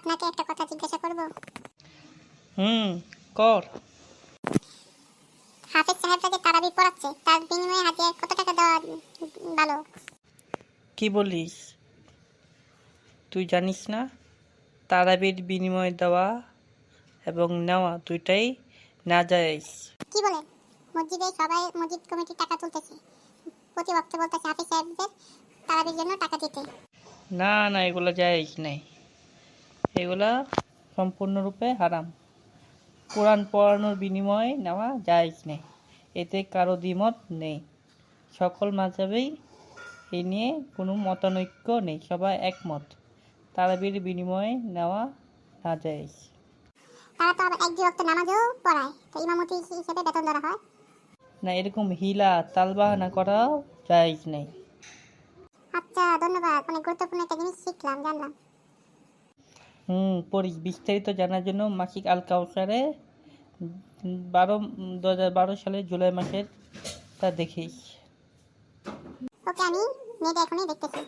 আপনাকে একটা কথা জিজ্ঞাসা করব? কর। হাফেজ সাহেবরা যে তারাবি পড়াচ্ছে, তার বিনিময়ে হাজিয়া কত টাকা দেওয়া ভালো? কি বলিস? তুই জানিস না তারাবির বিনিময় দেওয়া এবং নেওয়া দুইটাই নাজায়েজ। কি বলেন? মসজিদে সবাই মসজিদ কমিটির টাকা তুলতেছে, প্রতি ওয়াক্তে বলতেছে হাফেজ সাহেবদের তারাবির জন্য টাকা দিতে। না না, এগুলো জায়েজ নেই, এগুলা সম্পূর্ণরূপে হারাম। কোরআন পড়ানোর বিনিময়ে নেওয়া জায়েজ নেই, এতে কারো দ্বিমত নেই। সকল মাযহাবেই এ নিয়ে কোনো মতানৈক্য নেই, সবাই একমত তারাবির বিনিময়ে নেওয়া নাজায়েজ। তারা তো আবার এক দুই ওয়াক্ত নামাজও পড়ায়, তো ইমামতি হিসেবে বেতন ধরা হয় না, এরকম হিলা তালবাহানা করাও জায়েজ নেই। আচ্ছা, ধন্যবাদ, অনেক গুরুত্বপূর্ণ একটা জিনিস শিখলাম, জানলাম। পড়িস। বিস্তারিত জানার জন্য মাসিক আল কাউসারে 2012 সালের জুলাই মাসের তা দেখিস। ওকে, আমি নেটে এখনই দেখতেছি।